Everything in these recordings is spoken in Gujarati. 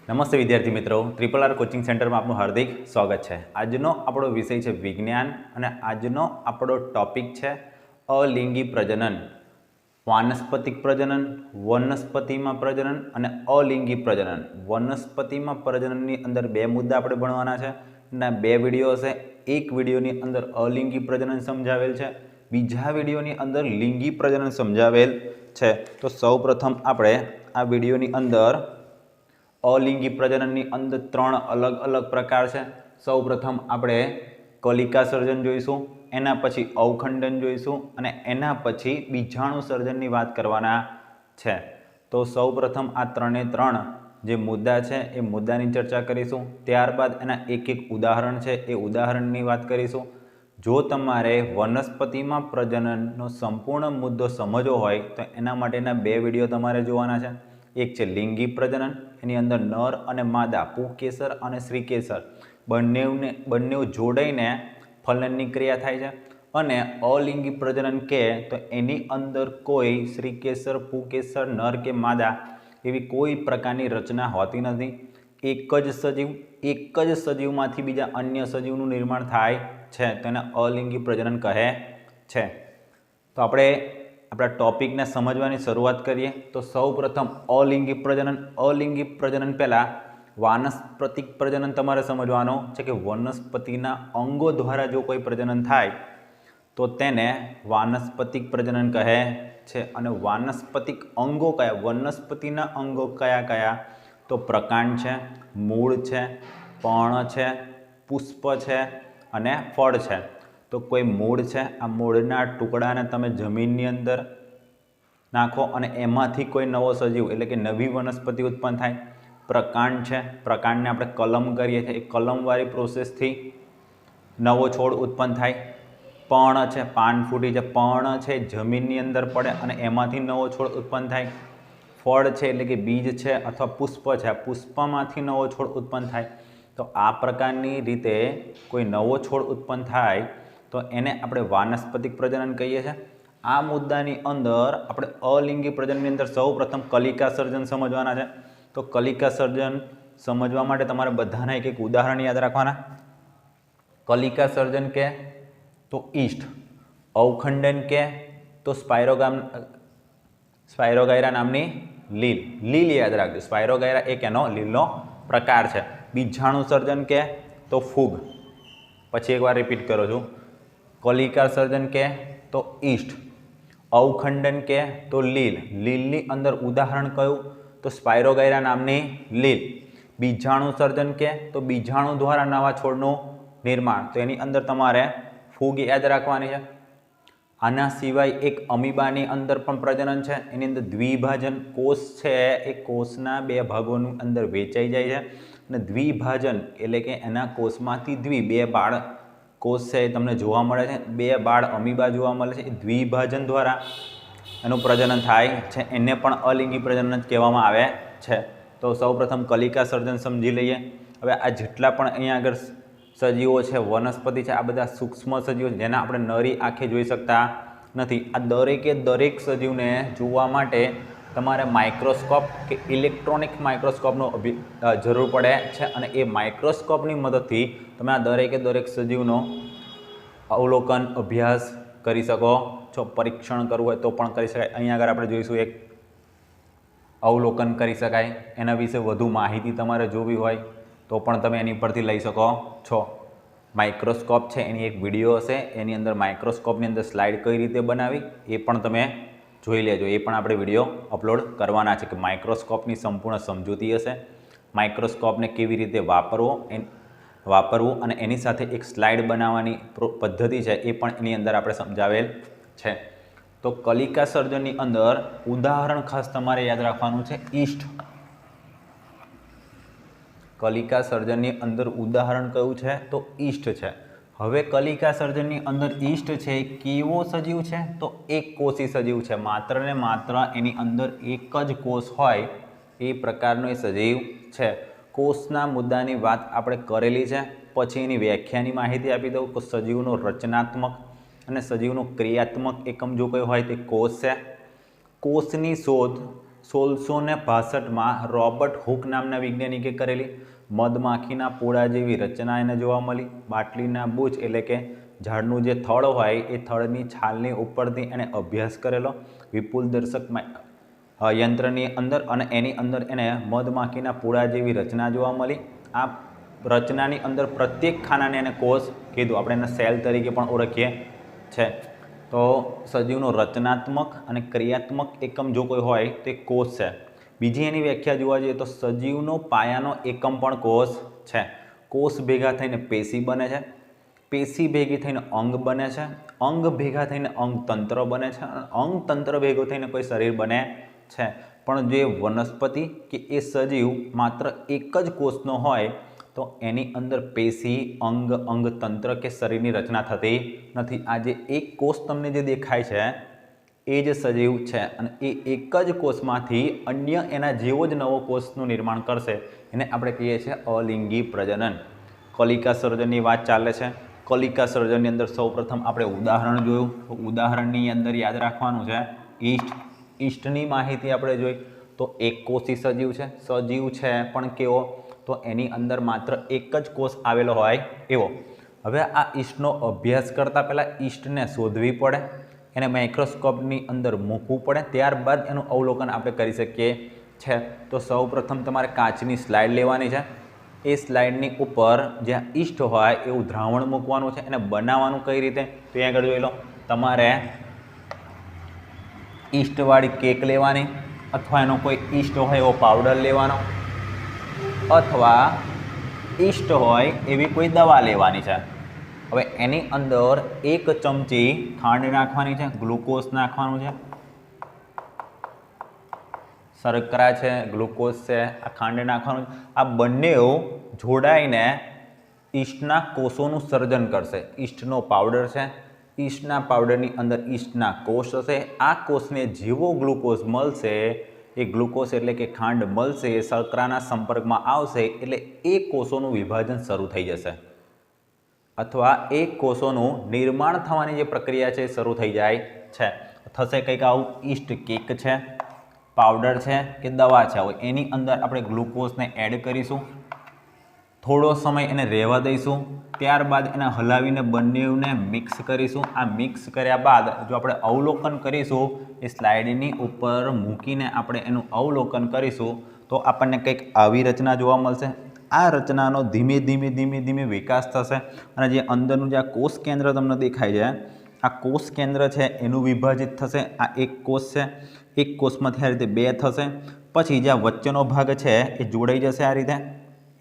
નમસ્તે વિદ્યાર્થી મિત્રો, ટ્રિપલ આર કોચિંગ સેન્ટરમાં આપનું હાર્દિક સ્વાગત છે। આજનો આપણો વિષય છે વિજ્ઞાન અને આજનો આપણો ટોપિક છે અલિંગી પ્રજનન। વાનસ્પતિક પ્રજનન, વનસ્પતિમાં પ્રજનન અને અલિંગી પ્રજનન। વનસ્પતિમાં પ્રજનનની અંદર બે મુદ્દા આપણે ભણવાના છે અને બે વિડીયો હશે। એક વિડીયોની અંદર અલિંગી પ્રજનન સમજાવેલ છે, બીજા વિડીયોની અંદર લિંગી પ્રજનન સમજાવેલ છે। તો સૌપ્રથમ આપણે આ વિડીયોની અંદર અલિંગી પ્રજનનની અંદર ત્રણ અલગ અલગ પ્રકાર છે। સૌપ્રથમ આપણે કલિકા સર્જન જોઈશું, એના પછી અવખંડન જોઈશું અને એના પછી બીજાણુ સર્જનની વાત કરવાના છે। તો સૌપ્રથમ આ ત્રણે ત્રણ જે મુદ્દા છે એ મુદ્દાની ચર્ચા કરીશું, ત્યારબાદ એના એક એક ઉદાહરણ છે એ ઉદાહરણની વાત કરીશું। જો તમારે વનસ્પતિમાં પ્રજનનનો સંપૂર્ણ મુદ્દો સમજવો હોય તો એના માટેના બે વિડીયો તમારે જોવાના છે। એક છે લિંગી પ્રજનન, એની અંદર નર અને માદા પુંકેસર અને શ્રીકેસર બંને જોડાઈને ફલનની ક્રિયા થાય છે। અને અલિંગી પ્રજનન કે તો એની અંદર કોઈ શ્રીકેસર, પુંકેસર, નર કે માદા એવી કોઈ પ્રકારની રચના હોતી નથી। એક જ સજીવમાંથી બીજા અન્ય સજીવનું નિર્માણ થાય છે, તેને અલિંગી પ્રજનન કહે છે। તો આપણે આપણા ટોપિકને સમજવાની શરૂઆત કરીએ। તો સૌપ્રથમ અલિંગી પ્રજનન પહેલાં વાનસ્પતિક પ્રજનન તમારે સમજવાનું છે કે વનસ્પતિના અંગો દ્વારા જો કોઈ પ્રજનન થાય તો તેને વાનસ્પતિક પ્રજનન કહે છે। અને વાનસ્પતિક અંગો કયા, વનસ્પતિના અંગો કયા કયા? તો પ્રકાંડ છે, મૂળ છે, પર્ણ છે, પુષ્પ છે અને ફળ છે। તો કોઈ મૂળ છે, આ મૂળના ટુકડાને તમે જમીનની અંદર નાખો અને એમાંથી કોઈ નવો સજીવ એટલે કે નવી વનસ્પતિ ઉત્પન્ન થાય। પ્રકાંડ છે, પ્રકાંડને આપણે કલમ કરીએ છીએ, એ કલમવાળી પ્રોસેસથી નવો છોડ ઉત્પન્ન થાય। પર્ણ છે, પાન ફૂટી છે, પર્ણ છે જમીનની અંદર પડે અને એમાંથી નવો છોડ ઉત્પન્ન થાય। ફળ છે એટલે કે બીજ છે અથવા પુષ્પ છે, પુષ્પમાંથી નવો છોડ ઉત્પન્ન થાય। તો આ પ્રકારની રીતે કોઈ નવો છોડ ઉત્પન્ન થાય તો એને આપણે વાનસ્પતિક પ્રજનન કહીએ છીએ। આ મુદ્દાની અંદર આપણે અલિંગી પ્રજનનની અંદર સૌપ્રથમ કલિકા સર્જન સમજવાના છે। તો કલિકા સર્જન સમજવા માટે તમારે બધાના એક એક ઉદાહરણ યાદ રાખવાના। કલિકા સર્જન કે તો ઈસ્ટ, અવખંડન કે તો સ્પાયરોગાયરા નામની લીલ યાદ રાખજો। સ્પાયરોગાયરા એક એનો લીલનો પ્રકાર છે। બીજાણુ સર્જન કે તો ફૂગ, પછી એકવાર રિપીટ કરું છું, કલિકા સર્જન કે તો ઈસ્ટ, અવખંડન કે તો લીલની અંદર ઉદાહરણ કયું? તો સ્પાયરોગાયરા નામની લીલ। બીજાણુ સર્જન કે તો બીજાણુ દ્વારા નવા છોડનું નિર્માણ, તો એની અંદર તમારે ફૂગ યાદ રાખવાની છે। આના સિવાય એક અમીબાની અંદર પણ પ્રજનન છે, એની અંદર દ્વિભાજન કોષ છે, એ કોષના બે ભાગોની અંદર વેચાઈ જાય છે અને દ્વિભાજન એટલે કે એના કોષમાંથી બે બાળ કોષ છે એ તમને જોવા મળે છે, બે બાળ અમીબા જોવા મળે છે, એ દ્વિભાજન દ્વારા એનું પ્રજનન થાય છે, એને પણ અલિંગી પ્રજનન જ કહેવામાં આવે છે। તો સૌપ્રથમ કલિકા સર્જન સમજી લઈએ। હવે આ જેટલા પણ અહીંયા આગળ સજીવો છે, વનસ્પતિ છે, આ બધા સૂક્ષ્મ સજીવો જેના આપણે નરી આંખે જોઈ શકતા નથી। આ દરેક સજીવને જોવા માટે તમારે માઇક્રોસ્કોપ કે ઇલેક્ટ્રોનિક માઇક્રોસ્કોપનો જરૂર પડે છે અને એ માઇક્રોસ્કોપની મદદથી તમે આ દરેક સજીવનો અવલોકન, અભ્યાસ કરી શકો છો। પરીક્ષણ કરવું હોય તો પણ કરી શકાય। અહીંયા આગળ આપણે જોઈશું એક અવલોકન કરી શકાય, એના વિશે વધુ માહિતી તમારે જોવી હોય તો પણ તમે એની પરથી લઈ શકો છો। માઇક્રોસ્કોપ છે એની એક વિડીયો હશે, એની અંદર માઇક્રોસ્કોપની અંદર સ્લાઇડ કઈ રીતે બનાવી એ પણ તમે જોઈ લેજો। એ પણ આપણે વિડીયો અપલોડ કરવાના છે કે માઇક્રોસ્કોપની સંપૂર્ણ સમજૂતી હશે, માઇક્રોસ્કોપને કેવી રીતે વાપરવું અને એની સાથે એક સ્લાઇડ બનાવવાની પદ્ધતિ છે એ પણ એની અંદર આપણે સમજાવેલ છે। તો કલિકા સર્જનની અંદર ઉદાહરણ ખાસ તમારે યાદ રાખવાનું છે ઈસ્ટ। કલિકા સર્જનની અંદર ઉદાહરણ કયું છે? તો ઈસ્ટ છે। હવે કલિકા સર્જનની અંદર ઈસ્ટ છે કેવો સજીવ છે? તો એક કોષી સજીવ છે, માત્ર ને માત્ર એની અંદર એક જ કોષ હોય એ પ્રકારનો એ સજીવ છે। કોષના મુદ્દાની વાત આપણે કરેલી છે, પછી એની વ્યાખ્યાની માહિતી આપી દઉં તો સજીવનો રચનાત્મક અને સજીવનો ક્રિયાત્મક એકમ જો કોઈ હોય તે કોષ છે। કોષની શોધ 1662 રોબર્ટ હુક નામના વૈજ્ઞાનિકે કરેલી. મધમાખીના પોળા જેવી રચના એને જોવા મળી. બાટલીના બૂચ એટલે કે ઝાડનું જે થડ હોય એ થડની છાલની ઉપરથી એને અભ્યાસ કરેલો વિપુલ દર્શક યંત્રની અંદર, અને એની અંદર એને મધમાખીના પોળા જેવી રચના જોવા મળી. આ રચનાની અંદર પ્રત્યેક ખાનાને એને કોષ કીધું. આપણે એને સેલ તરીકે પણ ઓળખીએ છે. તો સજીવનો રચનાત્મક અને ક્રિયાત્મક એકમ જો કોઈ હોય તો એ કોષ છે. બીજી એની વ્યાખ્યા જોવા જઈએ તો સજીવનો પાયાનો એકમ પણ કોષ છે. કોષ ભેગા થઈને પેશી બને છે, પેશી ભેગી થઈને અંગ બને છે, અંગ ભેગા થઈને અંગતંત્ર બને છે, અંગતંત્ર ભેગું થઈને કોઈ શરીર બને છે. પણ જે વનસ્પતિ કે એ સજીવ માત્ર એક જ કોષનો હોય તો એની અંદર પેશી, અંગ, અંગતંત્ર કે શરીરની રચના થતી નથી. આ જે એક કોષ તમને જે દેખાય છે એ જ સજીવ છે, અને એ એક જ કોષમાંથી અન્ય એના જેવો જ નવો કોષનું નિર્માણ કરશે. એને આપણે કહીએ છીએ અલિંગી પ્રજનન. કલિકા સર્જનની વાત ચાલે છે. કલિકા સર્જનની અંદર સૌપ્રથમ આપણે ઉદાહરણ જોયું. તો ઉદાહરણની અંદર યાદ રાખવાનું છે ઈસ્ટ. ઈસ્ટની માહિતી આપણે જોઈ તો એક કોષી સજીવ છે. સજીવ છે પણ કેવો? તો એની અંદર માત્ર એક જ કોષ આવેલો હોય એવો. હવે આ ઈસ્ટનો અભ્યાસ કરતાં પહેલાં ઈસ્ટને શોધવી પડે, એને માઇક્રોસ્કોપની અંદર મૂકવું પડે, ત્યારબાદ એનું અવલોકન આપણે કરી શકીએ છે. તો સૌપ્રથમ તમારે કાચની સ્લાઇડ લેવાની છે. એ સ્લાઇડની ઉપર જ્યાં ઈસ્ટ હોય એવું દ્રાવણ મૂકવાનું છે. એને બનાવવાનું કઈ રીતે? તો અહીંયા આગળ જોઈ લો. તમારે ઈસ્ટવાળી કેક લેવાની, અથવા એનો કોઈ ઈસ્ટ હોય એવો પાવડર લેવાનો, અથવા ઈસ્ટ હોય એવી કોઈ દવા લેવાની છે. હવે એની અંદર 1 ચમચી ખાંડ નાખવાની છે, ગ્લુકોઝ નાખવાનું છે, શર્કરા છે, ગ્લુકોઝ છે, આ ખાંડ નાખવાનું છે. આ બંને જોડાઈને ઈસ્ટના કોષોનું સર્જન કરશે. ઈસ્ટનો પાવડર છે, ઈસ્ટના પાવડરની અંદર ઈસ્ટના કોષ હશે. આ કોષને જેવો ગ્લુકોઝ મળશે, એ ગ્લુકોઝ એટલે કે ખાંડ મળશે, શર્કરાના સંપર્કમાં આવશે એટલે એ કોષોનું વિભાજન શરૂ થઈ જશે, અથવા એ કોષોનું નિર્માણ થવાની જે પ્રક્રિયા છે એ શરૂ થઈ જાય છે. થશે કંઈક આવું. ઈસ્ટ કેક છે, પાવડર છે કે દવા છે, હવે એની અંદર આપણે ગ્લુકોઝને એડ કરીશું, થોડો સમય એને રહેવા દઈશું, ત્યારબાદ એને હલાવીને બંનેને મિક્સ કરીશું. આ મિક્સ કર્યા બાદ જો આપણે અવલોકન કરીશું, એ સ્લાઇડની ઉપર મૂકીને આપણે એનું અવલોકન કરીશું તો આપણને કંઈક આવી રચના જોવા મળશે. આ રચનાનો ધીમે ધીમે વિકાસ થશે, અને જે અંદરનું જે આ કોષ કેન્દ્ર તમને દેખાય છે, આ કોષ કેન્દ્ર છે એનું વિભાજિત થશે. આ એક કોષ છે, એક કોષમાંથી આ રીતે 2 થશે. પછી જે વચ્ચેનો ભાગ છે એ જોડાઈ જશે આ રીતે,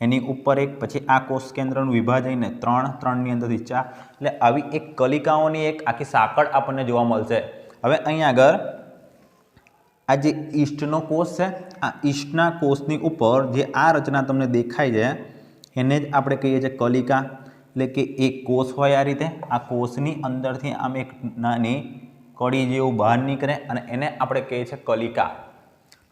એની ઉપર એક, પછી આ કોષ કેન્દ્રનું વિભાજનને 3, 3ની અંદરથી 4, એટલે આવી એક કલિકાઓની એક આખી સાંકળ આપણને જોવા મળશે. હવે અહીંયા આગળ આ જે ઈસ્ટનો કોષ છે, આ ઈસ્ટના કોષની ઉપર જે આ રચના તમને દેખાય છે એને જ આપણે કહીએ છીએ કલિકા. એટલે કે એક કોષ હોય આ રીતે, આ કોષની અંદરથી આમ એક નાની કડી જેવું બહાર નીકળે અને એને આપણે કહીએ છીએ કલિકા.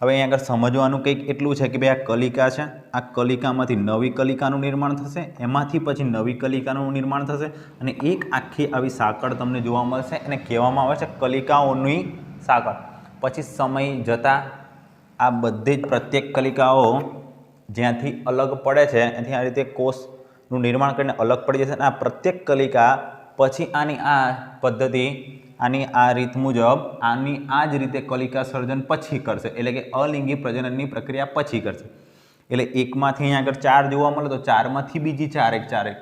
હવે અહીંયા આગળ સમજવાનું કંઈક એટલું છે કે ભાઈ આ કલિકા છે, આ કલિકામાંથી નવી કલિકાનું નિર્માણ થશે, એમાંથી પછી નવી કલિકાનું નિર્માણ થશે, અને એક આખી આવી સાંકળ તમને જોવા મળશે. એને કહેવામાં આવે છે કલિકાઓની સાંકળ. પછી સમય જતાં આ બધી જ પ્રત્યેક કલિકાઓ જ્યાંથી અલગ પડે છે એથી આ રીતે કોષનું નિર્માણ કરીને અલગ પડી જશે, અને આ પ્રત્યેક કલિકા પછી આની આ પદ્ધતિ, આની આ રીત મુજબ આની આ જ રીતે કલિકા સર્જન પછી કરશે, એટલે કે અલિંગી પ્રજનનની પ્રક્રિયા પછી કરશે. એટલે એકમાંથી અહીંયા આગળ 4 જોવા મળે તો 4માંથી બીજી 4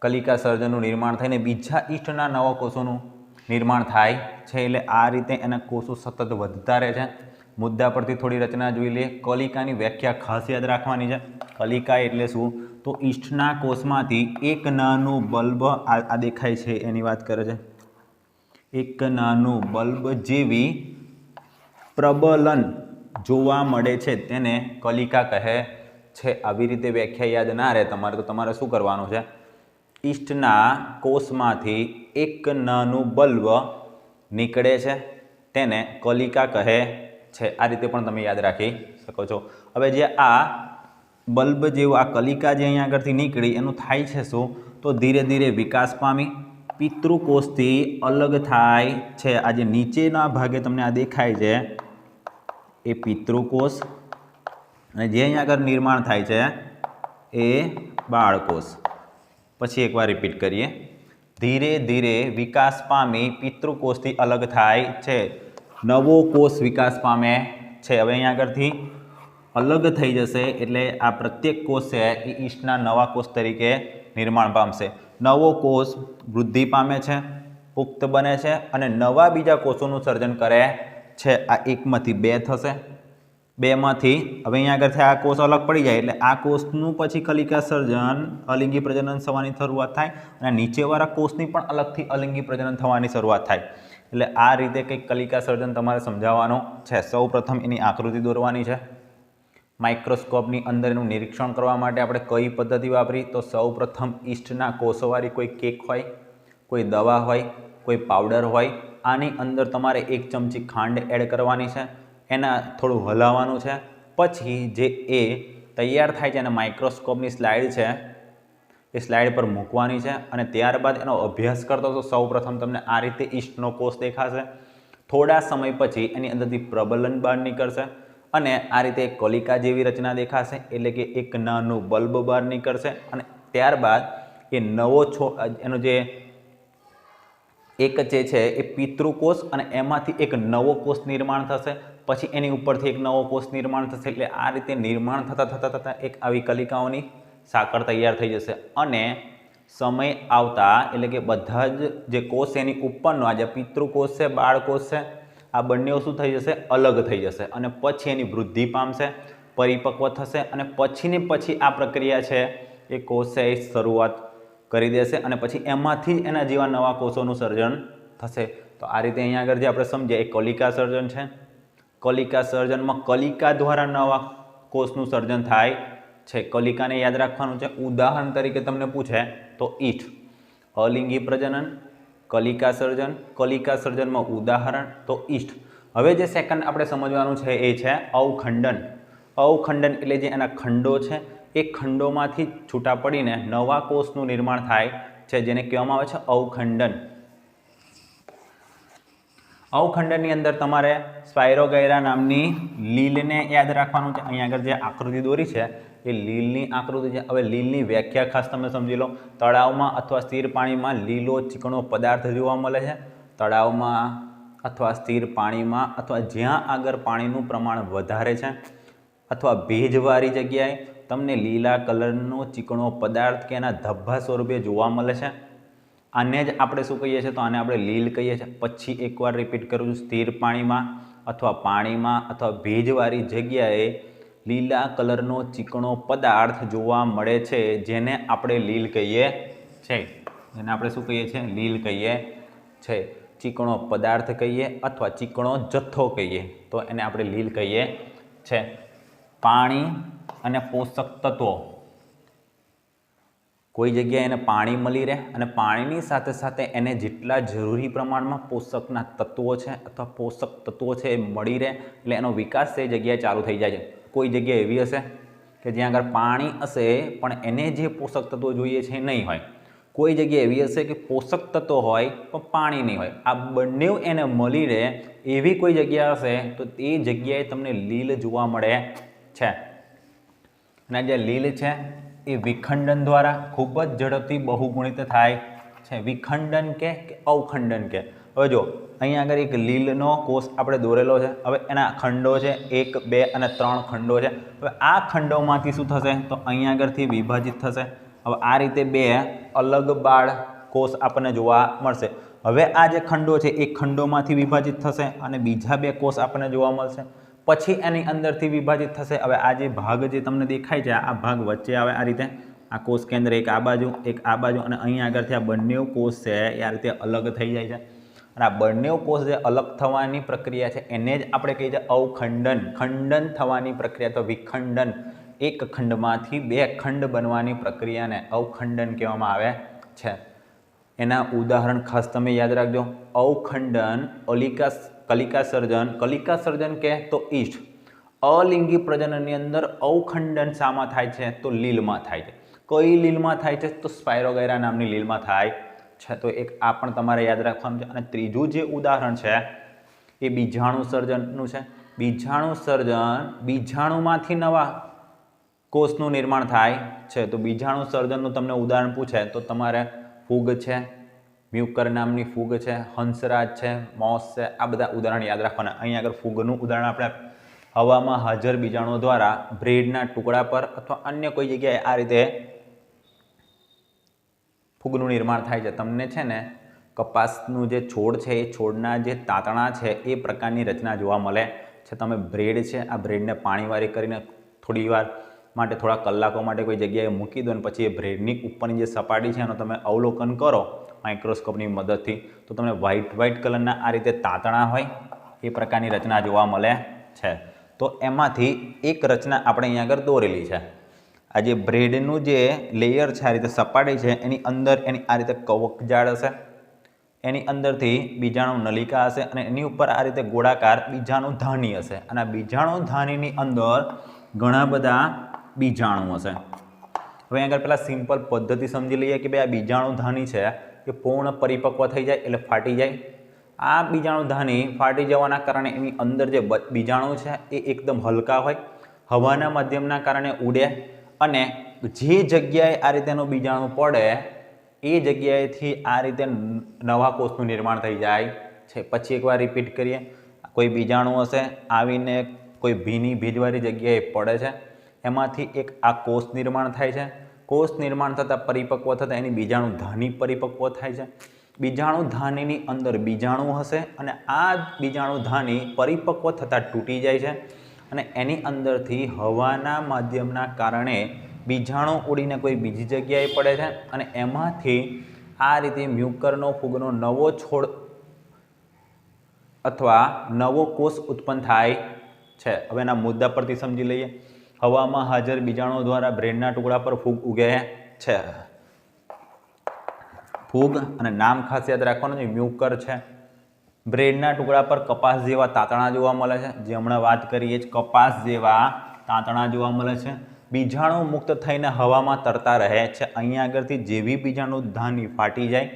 કલિકા સર્જનનું નિર્માણ થઈને બીજા ઈસ્ટના નવા કોષોનું નિર્માણ થાય છે. એટલે આ રીતે એના કોષો સતત વધતા રહે છે. મુદ્દા પરથી થોડી રચના જોઈ લઈએ. કલિકાની વ્યાખ્યા ખાસ યાદ રાખવાની છે. કલિકા એટલે શું? તો ઈસ્ટના કોષમાંથી એક નાનું બલ્બ આ દેખાય છે એની વાત કરે છે. એક નાનું બલ્બ જેવી પ્રબલન જોવા મળે છે તેને કલિકા કહે છે. આવી રીતે વ્યાખ્યા યાદ ના રહે તમારે તો તમારે શું કરવાનું છે? ઈસ્ટના કોષમાંથી એક નાનું બલ્બ નીકળે છે તેને કલિકા કહે છે. આ રીતે પણ તમે યાદ રાખી શકો છો. હવે જે આ બલ્બ જેવું આ કલિકા જે અહીંયા આગળથી નીકળી એનું થાય છે શું? તો ધીરે ધીરે વિકાસ પામી પિતૃકોષથી અલગ થાય છે. આ જે નીચેના ભાગે તમને આ દેખાય છે એ પિતૃકોષ અને જે અહીંયા આગળ નિર્માણ થાય છે એ બાળકોષ. પછી એકવાર રિપીટ કરીએ. ધીરે ધીરે વિકાસ પામી પિતૃકોષથી અલગ થાય છે, નવો કોષ વિકાસ પામે છે. હવે અહીંયા આગળથી અલગ થઈ જશે એટલે આ પ્રત્યેક કોષ છે એ ઈસ્ટના નવા કોષ તરીકે નિર્માણ પામશે. નવો કોષ વૃદ્ધિ પામે છે, પુખ્ત બને છે અને નવા બીજા કોષોનું સર્જન કરે છે. આ એકમાંથી બે થશે, બેમાંથી હવે અહીંયા આગળથી આ કોષ અલગ પડી જાય એટલે આ કોષનું પછી કલિકા સર્જન અલિંગી પ્રજનન થવાની શરૂઆત થાય અને નીચેવાળા કોષની પણ અલગથી અલિંગી પ્રજનન થવાની શરૂઆત થાય. એટલે આ રીતે કંઈક કલિકા સર્જન તમારે સમજાવવાનું છે. સૌ પ્રથમ એની આકૃતિ દોરવાની છે. માઇક્રોસ્કોપની અંદર એનું નિરીક્ષણ કરવા માટે આપણે કઈ પદ્ધતિ વાપરી? તો સૌ પ્રથમ ઈસ્ટના કોષોવાળી કોઈ કેક હોય, કોઈ દવા હોય, કોઈ પાવડર હોય, આની અંદર તમારે 1 ચમચી ખાંડ એડ કરવાની છે, એના થોડું હલાવવાનું છે. પછી જે એ તૈયાર થાય છે અને માઇક્રોસ્કોપની સ્લાઇડ છે એ સ્લાઇડ પર મૂકવાની છે અને ત્યારબાદ એનો અભ્યાસ કરતો તો સૌ પ્રથમ તમને આ રીતે ઈસ્ટનો કોષ દેખાશે. થોડા સમય પછી એની અંદરથી પ્રબલન બહાર નીકળશે અને આ રીતે એક કલિકા જેવી રચના દેખાશે, એટલે કે એક નાનું બલ્બ બહાર નીકળશે અને ત્યારબાદ એ નવો એનો જે એક જે છે એ પિતૃકોષ અને એમાંથી એક નવો કોષ નિર્માણ થશે. પછી એની ઉપરથી એક નવો કોષ નિર્માણ થશે. એટલે આ રીતે નિર્માણ થતાં એક આવી કલિકાઓની સાંકળ તૈયાર થઈ જશે અને સમય આવતા એટલે કે બધા જ જે કોષ એની ઉપરનો આ જે પિતૃકોષ છે, બાળકોષ છે, આ બંને શું થઈ જશે? અલગ થઈ જશે અને પછી એની વૃદ્ધિ પામશે, પરિપક્વ થશે અને પછી આ પ્રક્રિયા છે એ કોષ છે એ શરૂઆત કરી દેશે અને પછી એમાંથી જ એના જેવા નવા કોષોનું સર્જન થશે. તો આ રીતે અહીંયા આગળ જે આપણે સમજીએ એ કલિકા સર્જન છે. કલિકા સર્જનમાં કલિકા દ્વારા નવા કોષનું સર્જન થાય છે. કલિકાને યાદ રાખવાનું છે. ઉદાહરણ તરીકે તમને પૂછે તો ઈટ, અલિંગી પ્રજનન, કલિકા સર્જનમાં ઉદાહરણ તો ઈસ્ટ. હવે જે સેકન્ડ આપણે સમજવાનું છે એ છે અવખંડન. અવખંડન એટલે જે એના ખંડો છે એ ખંડોમાંથી છૂટા પડીને નવા કોષનું નિર્માણ થાય છે, જેને કહેવામાં આવે છે અવખંડન. અવખંડનની અંદર તમારે સ્પાયરોગાયરા નામની લીલને યાદ રાખવાનું છે. અહીંયા આગળ જે આકૃતિ દોરી છે એ લીલની આકૃતિ છે. હવે લીલની વ્યાખ્યા ખાસ તમે સમજી લો. તળાવમાં અથવા સ્થિર પાણીમાં લીલો ચીકણો પદાર્થ જોવા મળે છે. તળાવમાં અથવા સ્થિર પાણીમાં અથવા જ્યાં આગળ પાણીનું પ્રમાણ વધારે છે અથવા ભેજવાળી જગ્યાએ તમને લીલા કલરનો ચીકણો પદાર્થ કે એના ધબ્બા સ્વરૂપે જોવા મળે છે. આને જ આપણે શું કહીએ છીએ? તો આને આપણે લીલ કહીએ છીએ. પછી એકવાર રિપીટ કરું છું. સ્થિર પાણીમાં અથવા ભેજવાળી જગ્યાએ લીલા કલરનો ચીકણો પદાર્થ જોવા મળે છે, જેને આપણે લીલ કહીએ છીએ. લીલ કહીએ છે. ચીકણો પદાર્થ કહીએ અથવા ચીકણો જથ્થો કહીએ તો એને આપણે લીલ કહીએ છે. પાણી અને પોષક તત્વો, કોઈ જગ્યાએ એને પાણી મળી રહે અને પાણીની સાથે સાથે એને જેટલા જરૂરી પ્રમાણમાં પોષકના તત્વો છે અથવા પોષક તત્વો છે એ મળી રહે એટલે એનો વિકાસ એ જગ્યાએ ચાલુ થઈ જાય છે. કોઈ જગ્યા એવી હશે કે જ્યાં આગળ પાણી હશે પણ એને જે પોષક તત્વો જોઈએ છે એ નહીં હોય. કોઈ જગ્યા એવી હશે કે પોષક તત્વો હોય પણ પાણી નહીં હોય. આ બંને એને મળી રહે એવી કોઈ જગ્યા હશે તો તે જગ્યાએ તમને લીલ જોવા મળે છે. અને જે લીલ છે એ વિખંડન દ્વારા ખૂબ જ ઝડપથી બહુગુણિત થાય છે. વિખંડન કે અવખંડન કે. હવે જો અહીંયા આગળ એક લીલનો કોષ આપણે દોરેલો છે. હવે એના ખંડો છે 1, 2 અને 3 ખંડો છે. હવે આ ખંડોમાંથી શું થશે? તો અહીંયા આગળથી વિભાજિત થશે. હવે આ રીતે 2 અલગ બાળ કોષ આપણને જોવા મળશે. હવે આ જે ખંડો છે એ ખંડોમાંથી વિભાજિત થશે અને બીજા 2 કોષ આપણને જોવા મળશે. પછી એની અંદરથી વિભાજિત થશે. હવે આ જે ભાગ જે તમને દેખાય છે આ ભાગ વચ્ચે આવે આ રીતે. આ કોષ કેન્દ્ર એક આ બાજુ અને અહીંયા આગળથી આ બંને કોષ છે એ આ રીતે અલગ થઈ જાય છે. અને આ બંને કોષ જે અલગ થવાની પ્રક્રિયા છે એને જ આપણે કહીએ છીએ અવખંડન. ખંડન થવાની પ્રક્રિયા તો વિખંડન. એક ખંડમાંથી 2 ખંડ બનવાની પ્રક્રિયાને અવખંડન કહેવામાં આવે છે. એના ઉદાહરણ ખાસ તમે યાદ રાખજો. અવખંડન, કલિકા સર્જન કે તો ઈસ્ટ. અલિંગી પ્રજનનની અંદર અવખંડન શામાં થાય છે? તો લીલમાં થાય છે. કઈ લીલમાં થાય છે? તો સ્પાયરોગાયરા નામની લીલમાં થાય છે. તો એક આ પણ તમારે યાદ રાખવાનું છે. અને ત્રીજું જે ઉદાહરણ છે એ બીજાણુ સર્જનનું છે. બીજાણુ સર્જન, બીજાણુમાંથી નવા કોષનું નિર્માણ થાય છે. તો બીજાણુ સર્જનનું તમને ઉદાહરણ પૂછે તો તમારે ફૂગ છે, મ્યુકર નામની ફૂગ છે, હંસરાજ છે, મોસ છે, આ બધા ઉદાહરણ યાદ રાખવાના. અહીંયા આગળ ફૂગનું ઉદાહરણ આપણે હવામાં હાજર બીજાણુઓ દ્વારા બ્રેડના ટુકડા પર અથવા અન્ય કોઈ જગ્યાએ આ રીતે ફૂગનું નિર્માણ થાય છે. તમને છે ને કપાસનું જે છોડ છે એ છોડના જે તાંતણા છે એ પ્રકારની રચના જોવા મળે છે. તમે બ્રેડ છે, આ બ્રેડને પાણીવાળી કરીને થોડી વાર માટે, થોડા કલાકો માટે કોઈ જગ્યાએ મૂકી દો અને પછી એ બ્રેડની ઉપરની જે સપાટી છે એનો તમે અવલોકન કરો માઇક્રોસ્કોપની મદદથી, તો તમને વ્હાઇટ કલરના આ રીતે તાંતણા હોય એ પ્રકારની રચના જોવા મળે છે. તો એમાંથી એક રચના આપણે અહીંયા આગળ દોરેલી છે. આ જે બ્રેડનું જે લેયર છે, આ રીતે સપાટી છે, એની અંદર એની આ રીતે કવકજાળ હશે, એની અંદરથી બીજાણુ નલિકા હશે અને એની ઉપર આ રીતે ગોળાકાર બીજાણુ ધાની હશે. અને આ બીજાણુ ધાનીની અંદર ઘણા બધા બીજાણુ હશે. હવે અહીં આગળ પહેલાં સિમ્પલ પદ્ધતિ સમજી લઈએ કે ભાઈ આ બીજાણુ ધાની છે એ પૂર્ણ પરિપક્વ થઈ જાય એટલે ફાટી જાય. આ બીજાણુ ધાની ફાટી જવાના કારણે એની અંદર જે બીજાણુ છે એ એકદમ હલકા હોય, હવાના માધ્યમના કારણે ઉડે અને જે જગ્યાએ આ રીતેનું બીજાણુ પડે એ જગ્યાએથી આ રીતે નવા કોષનું નિર્માણ થઈ જાય છે. પછી એકવાર રિપીટ કરીએ, કોઈ બીજાણુ હશે, આવીને કોઈ ભેજવાળી જગ્યાએ પડે છે, એમાંથી એક આ કોષ નિર્માણ થાય છે. કોષ નિર્માણ થતાં પરિપક્વ થતાં એની બીજાણુ ધાની પરિપક્વ થાય છે. બીજાણુ ધાનીની અંદર બીજાણુ હશે અને આ બીજાણુ ધાની પરિપક્વ થતાં તૂટી જાય છે અને એની અંદરથી હવાના માધ્યમના કારણે બીજાણુ ઉડીને કોઈ બીજી જગ્યાએ પડે છે અને એમાંથી આ રીતે મ્યુકરનો ફૂગનો નવો છોડ અથવા નવો કોષ ઉત્પન્ન થાય છે. હવે એના મુદ્દા પરથી સમજી લઈએ. હવામાં હાજર બીજાણુઓ દ્વારા બ્રેડના ટુકડા પર ફૂગ ઉગે છે. ફૂગ અને નામ ખાસ યાદ રાખવાનું છે, મ્યુકર છે. બ્રેડના ટુકડા પર કપાસ જેવા તાંતણા જોવા મળે છે, જે હમણાં વાત કરીએ જ કપાસ જેવા તાંતણા જોવા મળે છે. બીજાણુ મુક્ત થઈને હવામાં તરતા રહે છે. અહીંયા આગળથી જેવી બીજાણુ ધાની ફાટી જાય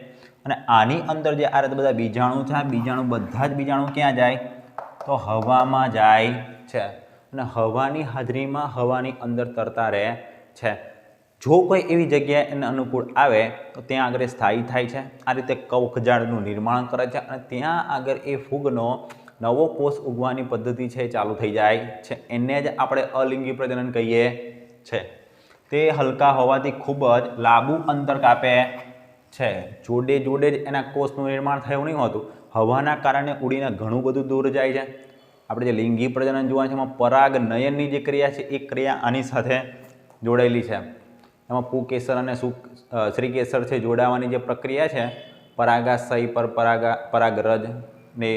અને આની અંદર જે આ રીતે બધા બીજાણુ છે, આ બીજાણુ બધા જ બીજાણુ ક્યાં જાય તો હવામાં જાય છે અને હવાની હાજરીમાં હવાની અંદર તરતા રહે છે. જો કોઈ એવી જગ્યાએ એને અનુકૂળ આવે તો ત્યાં આગળ સ્થાયી થાય છે. આ રીતે કવકજાળનું નિર્માણ કરે છે અને ત્યાં આગળ એ ફૂગનો નવો કોષ ઉગવાની પદ્ધતિ છે એ ચાલુ થઈ જાય છે. એને જ આપણે અલિંગી પ્રજનન કહીએ છે. તે હલકા હોવાથી ખૂબ જ લાંબુ અંતર કાપે છે. જોડે જ એના કોષનું નિર્માણ થયું નહીં હોતું, હવાના કારણે ઉડીને ઘણું બધું દૂર જાય છે. આપણે જે લિંગી પ્રજનન જોવા છે એમાં પરાગનયનની જે ક્રિયા છે એ ક્રિયા આની સાથે જોડાયેલી છે. એમાં પુકેસર અને શ્રીકેસર છે જોડાવાની જે પ્રક્રિયા છે, પરાગાશય પર પરાગરજ ને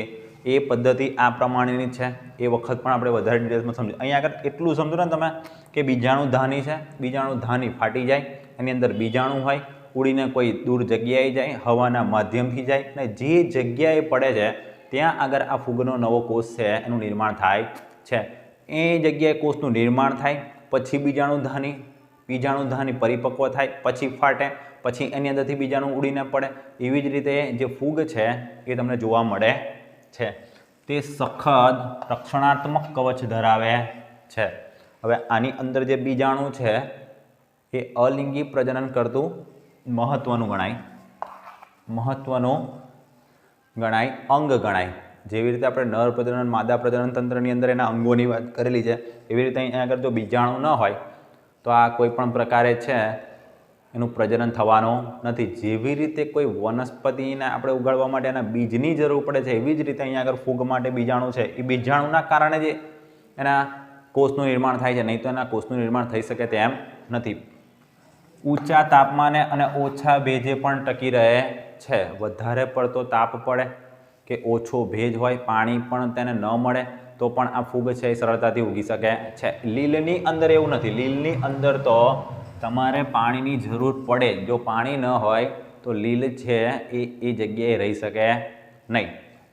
એ પદ્ધતિ આ પ્રમાણેની છે. એ વખત પણ આપણે વધારે ડિટેલ્સમાં સમજીએ. અહીંયા આગળ એટલું સમજો ને તમે કે બીજાણુ ધાની છે, બીજાણુ ધાની ફાટી જાય, એની અંદર બીજાણુ હોય, ઉડીને કોઈ દૂર જગ્યાએ જાય, હવાના માધ્યમથી જાય અને જે જગ્યાએ પડે છે ત્યાં આગળ આ ફૂગનો નવો કોષ છે એનું નિર્માણ થાય છે. એ જગ્યાએ કોષનું નિર્માણ થાય, પછી બીજાણુ ધાની પરિપક્વ થાય, પછી ફાટે, પછી એની અંદરથી બીજાણુ ઉડીને પડે. એવી જ રીતે જે ફૂગ છે એ તમને જોવા મળે છે. તે સખત રક્ષણાત્મક કવચ ધરાવે છે. હવે આની અંદર જે બીજાણુ છે એ અલિંગી પ્રજનન કરતું મહત્વનું અંગ ગણાય. જેવી રીતે આપણે નર પ્રજનન, માદા પ્રજનન તંત્રની અંદર એના અંગોની વાત કરેલી છે, એવી રીતે અહીંયા આગળ જો બીજાણુ ન હોય તો આ કોઈ પણ પ્રકારે છે એનું પ્રજનન થવાનું નથી. જેવી રીતે કોઈ વનસ્પતિને આપણે ઉગાડવા માટે એના બીજની જરૂર પડે છે, એવી જ રીતે અહીંયા આગળ ફૂગ માટે બીજાણુ છે એ બીજાણુના કારણે જ એના કોષનું નિર્માણ થાય છે, નહીં તો એના કોષનું નિર્માણ થઈ શકે તેમ નથી. ઊંચા તાપમાને અને ઓછા ભેજે પણ ટકી રહે છે. વધારે પડતો તાપ પડે કે ઓછો ભેજ હોય, પાણી પણ તેને ન મળે તો પણ આ ફૂગ છે એ સરળતાથી ઉગી શકે છે. લીલની અંદર એવું નથી. લીલની અંદર તો તમારે પાણીની જરૂર પડે. જો પાણી ન હોય તો લીલ છે એ જગ્યાએ રહી શકે નહીં.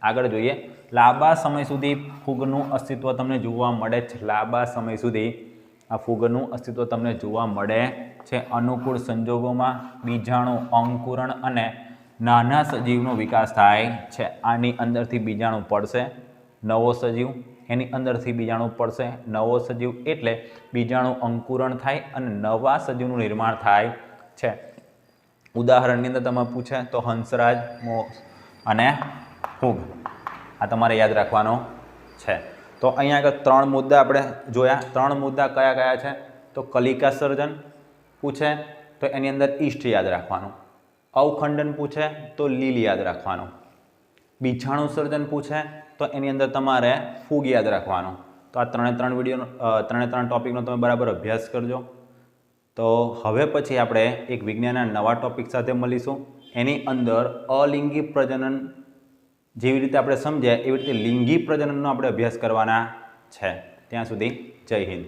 આગળ જોઈએ. લાંબા સમય સુધી ફૂગનું અસ્તિત્વ તમને જોવા મળે છે. લાંબા સમય સુધી આ ફૂગનું અસ્તિત્વ તમને જોવા મળે છે. અનુકૂળ સંજોગોમાં બીજાણુ અંકુરણ અને નાના સજીવનો વિકાસ થાય છે. આની અંદરથી બીજાણુ પડશે, નવો સજીવ, એની અંદરથી બીજાણુ પડશે, નવો સજીવ એટલે બીજાણુ અંકુરણ થાય અને નવા સજીવનું નિર્માણ થાય છે. ઉદાહરણની અંદર તમે પૂછે તો હંસરાજ, અને ફૂગ, આ તમારે યાદ રાખવાનો છે. તો અહીંયા આગળ 3 મુદ્દા આપણે જોયા. 3 મુદ્દા કયા કયા છે? તો કલિકા સર્જન પૂછે તો એની અંદર ઈસ્ટ યાદ રાખવાનું, અવખંડન પૂછે તો લીલ યાદ રાખવાનું, બીજાણુ સર્જન પૂછે તો એની અંદર તમારે ફૂગ યાદ રાખવાનું. તો આ 3 વિડીયોનો 3 ટોપિકનો તમે બરાબર અભ્યાસ કરજો. તો હવે પછી આપણે એક વિજ્ઞાનના નવા ટોપિક સાથે મળીશું. એની અંદર અલિંગી પ્રજનન જેવી રીતે આપણે સમજ્યા એવી રીતે લિંગી પ્રજનનનો આપણે અભ્યાસ કરવાના છે. ત્યાં સુધી જય હિન્દ.